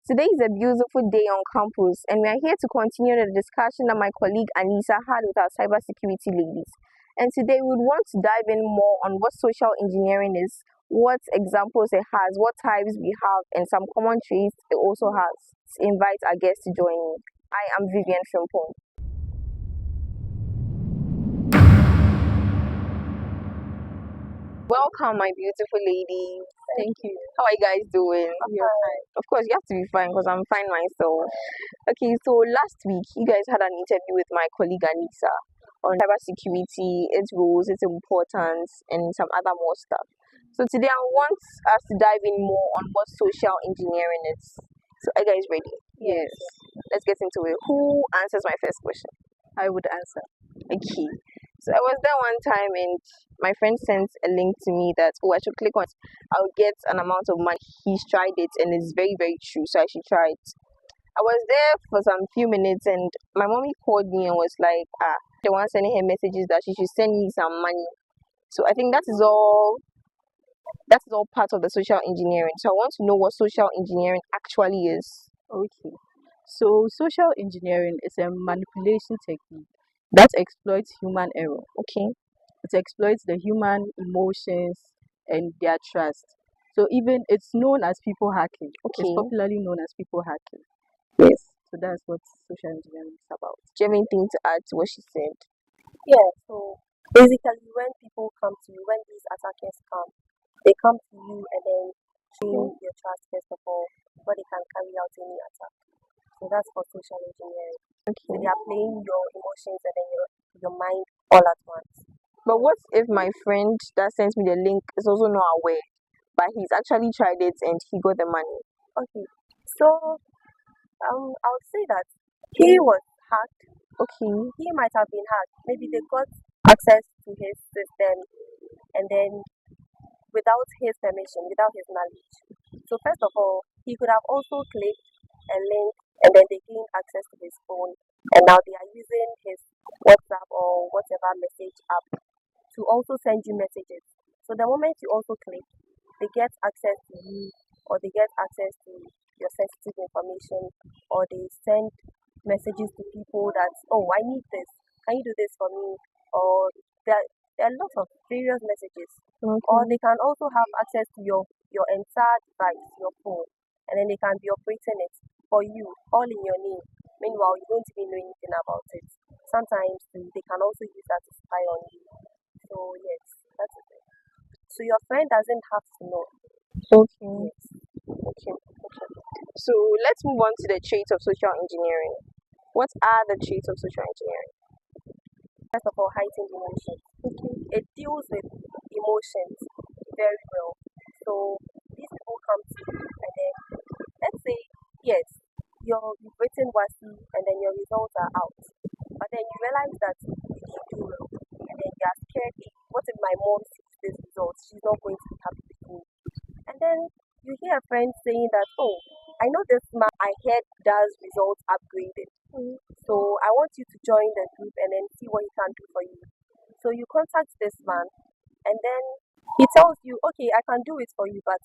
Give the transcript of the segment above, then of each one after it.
Today is a beautiful day on campus, and we are here to continue the discussion that my colleague Anissa had with our cybersecurity ladies. And today we would want to dive in more on what social engineering is, what examples it has, what types we have, and some common traits it also has. To invite our guests to join me. I am Vivian Frimpong. Welcome, my beautiful ladies. Thank you. How are you guys doing? You're fine. Of course, you have to be fine because I'm fine myself. Okay, so last week you guys had an interview with my colleague Anissa on cybersecurity, its rules, its importance, and some other more stuff. So today I want us to dive in more on what social engineering is. So are you guys ready? Yes. Let's get into it. Who answers my first question? I would answer. Okay. So I was there one time and my friend sent a link to me that I should click on it. I'll get an amount of money. He's tried it and it's very, very true. So I should try it. I was there for some few minutes and my mommy called me and was like, the one sending her messages that she should send me some money. So I think that is all part of the social engineering. So I want to know what social engineering actually is. Okay. So, social engineering is a manipulation technique that exploits human error. Okay. It exploits the human emotions and their trust. So, even it's known as people hacking. It's Okay. popularly known as people hacking. Yes. So, that's what social engineering is about. Do you have anything to add to what she said? Yeah, so basically, when people come to you, when these attackers come, they come to you and then drain your trust first of all, before they can carry out any attack. So that's for social engineering. So Okay. they are playing your emotions and then your mind all at once. But what if my friend that sent me the link is also not aware, but he's actually tried it and he got the money? Okay, so I would say that he was hacked. Okay. He might have been hacked. Maybe they got access to his system and then without his permission, without his knowledge. So first of all, he could have also clicked a link and then they gained access to his phone and now they are using his WhatsApp or whatever message app to also send you messages. So the moment you also click, they get access to you or they get access to your sensitive information or they send messages to people that, oh, I need this. Can you do this for me? Or there are lots of various messages. Or Okay. they can also have access to your entire device, your phone, and then they can be operating it for you, all in your name. Meanwhile, you don't even know anything about it. Sometimes they can also use that to spy on you. So yes, that's it. So your friend doesn't have to know. Okay. Yes. Okay. So let's move on to the traits of social engineering. What are the traits of social engineering? First of all, heightened emotions. It deals with emotions very well. So these people come to you and then let's say yes, you've written WASI and then your results are out. But then you realize that you didn't do well. And then you are scared, "Hey, what if my mom sees this result? She's not going to be happy with me." And then you hear a friend saying that, oh, I know this man I heard does results upgraded. So I want you to join the group and then see what he can do for you. So you contact this man and then he tells you, okay, I can do it for you, but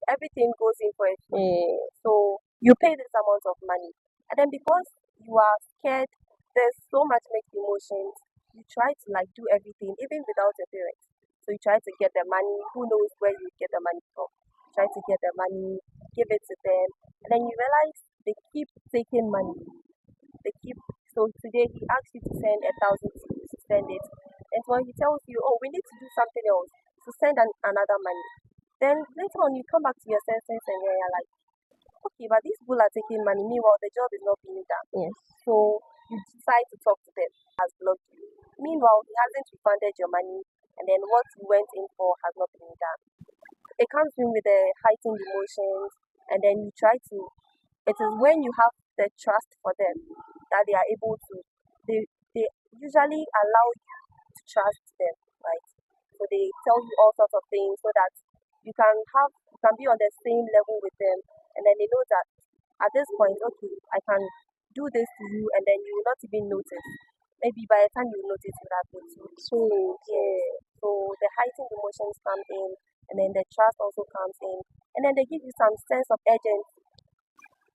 everything goes in for a fee. So you pay this amount of money. And then because you are scared, there's so much mixed emotions, you try to like do everything, even without your parents. So you try to get the money, who knows where you get the money from. Try to get the money, give it to them, and then you realize they keep taking money. They keep so today he asks you to send 1,000 to send it. And so he tells you, oh, we need to do something else. So send another money. Then later on you come back to your senses and you're like, okay, but these people are taking money. Meanwhile, the job is not being done. Yes. So you decide to talk to them, has blocked you. Meanwhile, he hasn't refunded your money, and then what you went in for has not been done. It comes in with the heightened emotions, and then you try to. It is when you have the trust for them that they are able to. They usually allow you to trust them, right? So they tell you all sorts of things so that you can be on the same level with them, and then they know that at this point, okay, I can do this to you, and then you will not even notice. Maybe by the time you notice, you would have been too late. Yeah. So the heightened emotions come in, and then the trust also comes in, and then they give you some sense of urgency.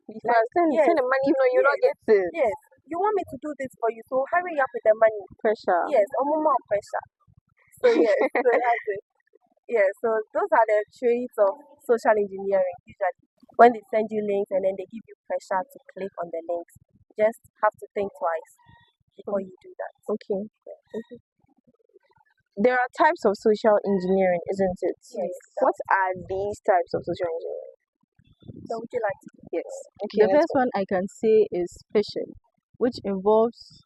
Before send yes, the money, you not yes, get it. yes. You want me to do this for you, so hurry up with the money. Pressure. Yes, more pressure. So yes, so that's it. Yeah, so those are the traits of social engineering. Usually, when they send you links and then they give you pressure to click on the links, just have to think twice before you do that. Okay. There are types of social engineering, isn't it? Yes. What are these types of social engineering? So would you like to? Yes. Okay, The let's first one I can say is phishing, which involves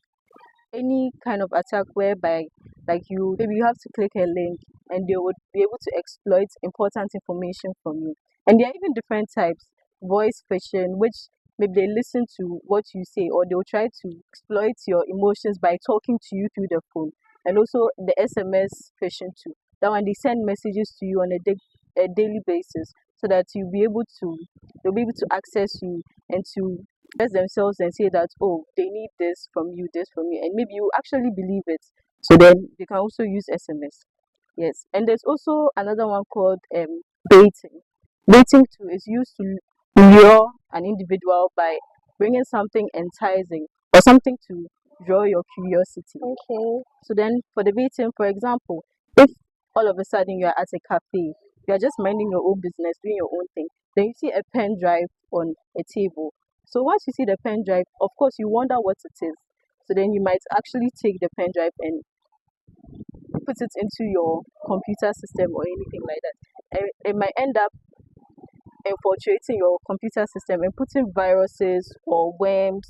any kind of attack whereby like maybe you have to click a link and they would be able to exploit important information from you. And there are even different types. Voice phishing, which maybe they listen to what you say or they'll try to exploit your emotions by talking to you through the phone. And also the SMS phishing too. That one they send messages to you on a daily basis so that they'll be able to access you and to express themselves and say that, oh, they need this from you, and maybe you actually believe it. So then they can also use SMS. Yes, and there's also another one called baiting. Baiting too is used to lure an individual by bringing something enticing or something to draw your curiosity. Okay. So then for the baiting, for example, if all of a sudden you're at a cafe, you're just minding your own business, doing your own thing, then you see a pen drive on a table. So once you see the pen drive, of course you wonder what it is. So then you might actually take the pen drive and put it into your computer system or anything like that. And it might end up infiltrating your computer system and putting viruses or worms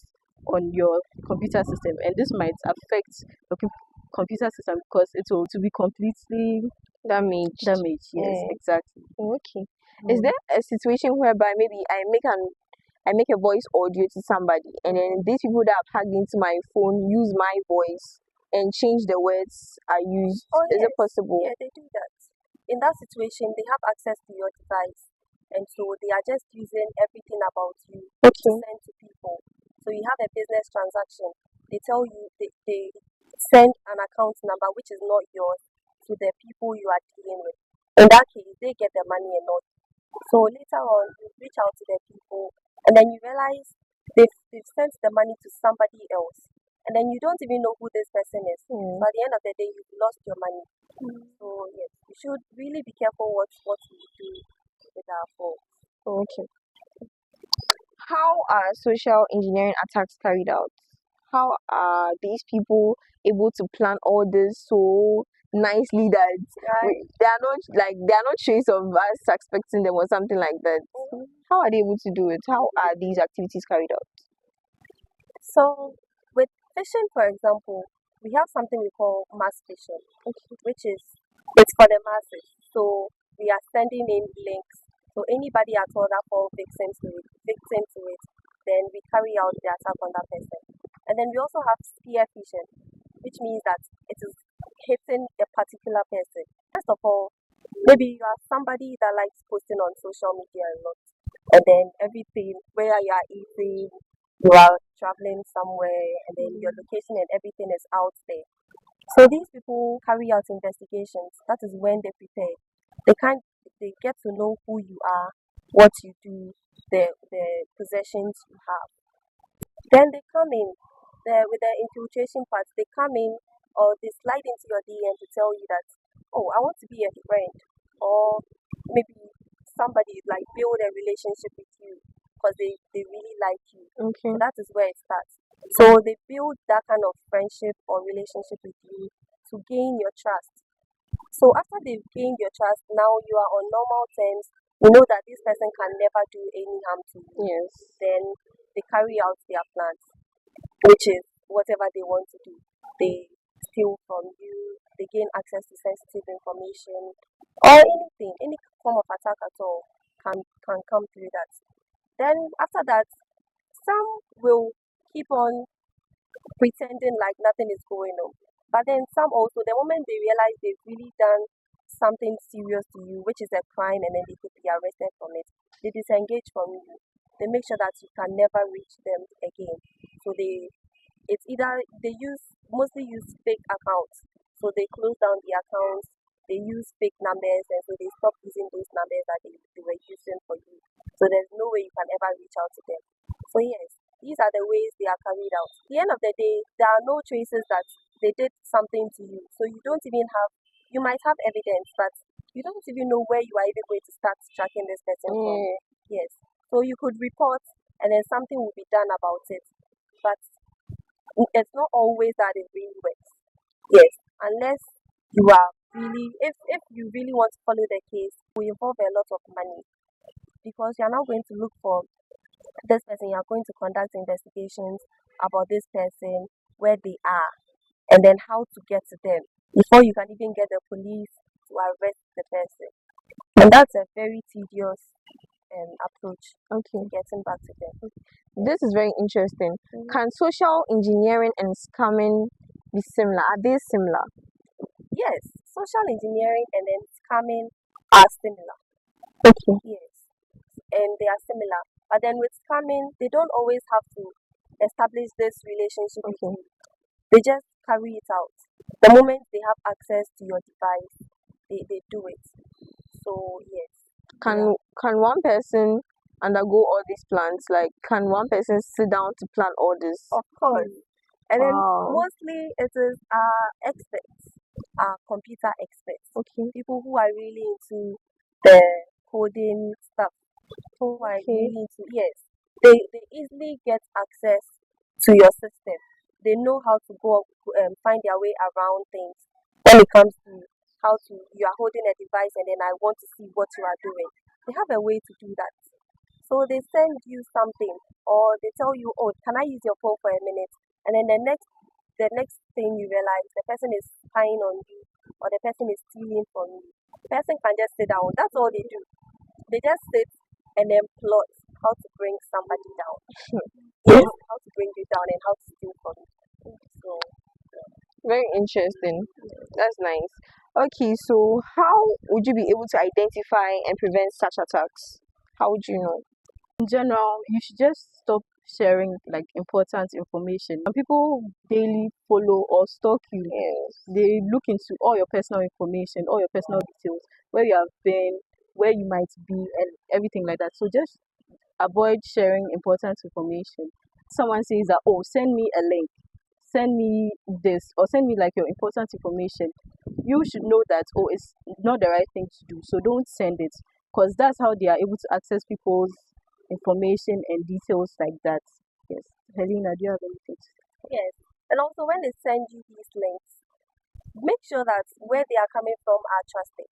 on your computer system, and this might affect your computer system because it will to be completely Damaged. damaged. Yes, Yeah. exactly. Okay. Is there a situation whereby maybe I make a voice audio to somebody and then these people that have hacked into my phone use my voice and change the words I used? Oh, Is it yes. possible? Yeah, they do that. In that situation, they have access to your device, and so they are just using everything about you to Okay. send to people. So you have a business transaction. They tell you they send an account number which is not yours to the people you are dealing with. In that case, they get the money and not you. So later on, you reach out to the people, and then you realize they've sent the money to somebody else, and then you don't even know who this person is. So at the end of the day, you've lost your money. So yes, we should really be careful what we do with our phones. Okay. How are social engineering attacks carried out? How are these people able to plan all this so nicely that Right. they are not trace of us suspecting them or something like that? How are they able to do it? How are these activities carried out? So with phishing, for example, we have something we call mass phishing, which is it's for the masses. So we are sending in links. So anybody at all that falls victim to it, then we carry out the attack on that person. And then we also have spear phishing, which means that it is hitting a particular person. First of all, maybe you are somebody that likes posting on social media a lot, and then everything where you are eating, you are traveling somewhere, and then your location and everything is out there. So these people carry out investigations. That is when they prepare. They get to know who you are, what you do, the possessions you have. Then they come in with the infiltration part. They come in or they slide into your DM to tell you that, oh, I want to be a friend, or maybe somebody like build a relationship with you because they really like you. Okay. So that is where it starts. So they build that kind of friendship or relationship with you to gain your trust. So after they've gained your trust, now you are on normal terms. You know that this person can never do any harm to you. Yes. Then they carry out their plans, which is whatever they want to do. They steal from you, they gain access to sensitive information, or anything, any form of attack at all can come through that. Then after that, some will keep on pretending like nothing is going on. But then some also, the moment they realize they've really done something serious to you, which is a crime, and then they could be arrested from it, they disengage from you. They make sure that you can never reach them again. So it's either they mostly use fake accounts. So they close down the accounts, they use fake numbers, and so they stop using those numbers that they were using for you. So there's no way you can ever reach out to them. So yes, these are the ways they are carried out. At the end of the day, there are no traces that they did something to you. So you don't even have, you might have evidence, but you don't even know where you are even going to start tracking this person from. Yeah. Yes. So you could report and then something will be done about it. But it's not always that it really works. Yes. Unless you are really, if you really want to follow the case, it will involve a lot of money because you're now going to look for this person, you're going to conduct investigations about this person, where they are, and then how to get to them before you can even get the police to arrest the person. And that's a very tedious approach Okay. to getting back to them. This is very interesting. Mhm. Can social engineering and scamming be similar? Are they similar? Yes, social engineering and then scamming are similar. Okay. Yes, and they are similar. But then with scamming, they don't always have to establish this relationship with Okay. you. They just carry it out. The moment they have access to your device, they do it. So yes, Can one person undergo all these plans? Like, can one person sit down to plan all this? of course. And then Wow. mostly it is experts, computer experts, Okay. people who are really into the coding stuff, who are Okay. really into, yes, they easily get access to your system. They know how to find their way around things when it comes to how to, you are holding a device and then I want to see what you are doing. They have a way to do that. So they send you something or they tell you, oh, can I use your phone for a minute? And then the next thing you realize the person is spying on you or the person is stealing from you. The person can just sit down. That's all they do. They just sit and then plot how to bring somebody down. Yes, how to bring you down and how to steal from you. So Very interesting. That's nice. Okay, so how would you be able to identify and prevent such attacks? How would you know? In general, you should just stop sharing like important information. And people daily follow or stalk you. Yes. They look into all your personal information, all your personal details, where you have been, where you might be, and everything like that. So just avoid sharing important information. Someone says that, oh, send me a link, send me this, or send me like your important information. You should know that, oh, it's not the right thing to do. So don't send it because that's how they are able to access people's information and details like that. Yes. Helena, do you have anything to say? yes. And also when they send you these links, make sure that where they are coming from are trusted.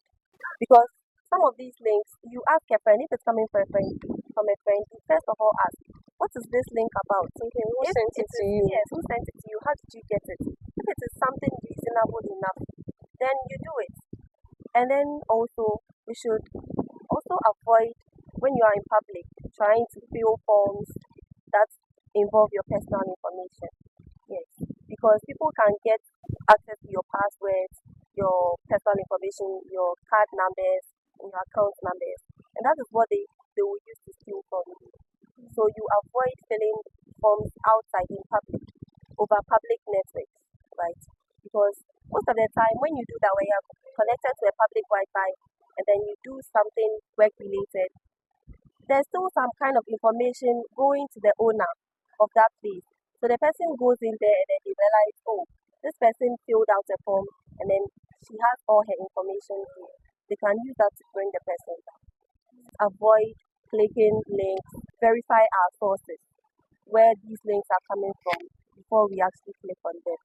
Because some of these links, you ask a friend, if it's coming from a friend, you first of all ask, what is this link about? Okay, who If sent it it to is, you? yes, who sent it to you? How did you get it? If it is something reasonable enough, then you do it. And then also, we should also avoid when you are in public trying to fill forms that involve your personal information. Yes, because people can get access to your passwords, your personal information, your card numbers, and your account numbers, and that is what they will use to steal from you. So you avoid filling forms outside in public over public networks, right? Because most of the time when you do that, when you're connected to a public Wi-Fi and then you do something work related, there's still some kind of information going to the owner of that place. So the person goes in there and then they realize, oh, this person filled out a form and then she has all her information here. They can use that to bring the person down. Avoid clicking links, verify our sources, where these links are coming from before we actually click on them.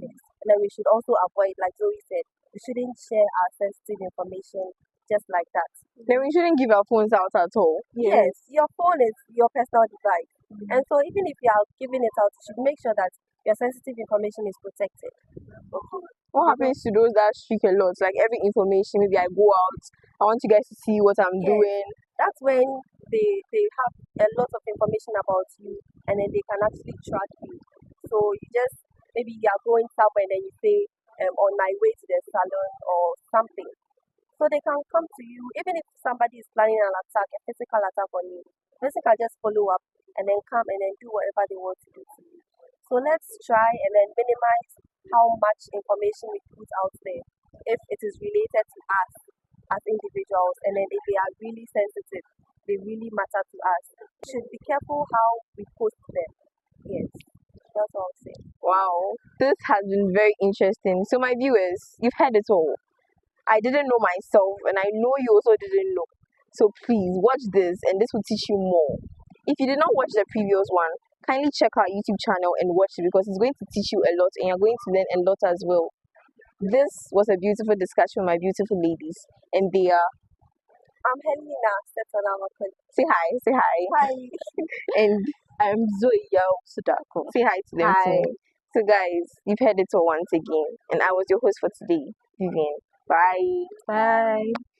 Yes. And then we should also avoid, like Zoe said, we shouldn't share our sensitive information just like that. Then we shouldn't give our phones out at all. Yes, your phone is your personal device. And so even if you are giving it out, you should make sure that your sensitive information is protected. Okay. What happens to those that streak a lot? Like every information, maybe I go out, I want you guys to see what I'm Yes. doing. That's when they have a lot of information about you and then they can actually track you. So you just, maybe you are going somewhere and then you say, on my way to the salon or something. So they can come to you, even if somebody is planning an attack, a physical attack on you, the person can just follow up and then come and then do whatever they want to do to you. So let's try and then minimize how much information we put out there if it is related to us as individuals and then if they are really sensitive. they really matter to us. We should be careful how we post them. Yes, that's all I'll say. Wow, this has been very interesting. So, my viewers, you've heard it all. I didn't know myself, and I know you also didn't know. So, please watch this, and this will teach you more. If you did not watch the previous one, kindly check our YouTube channel and watch it because it's going to teach you a lot, and you're going to learn a lot as well. This was a beautiful discussion with my beautiful ladies, and they are. I'm Helena Stetanama. Say hi, say hi. Hi. And I'm Zoe Yao Sudako. say hi to them Hi. too. So, guys, you've heard it all once again, and I was your host for today, Vivian. Bye. Bye.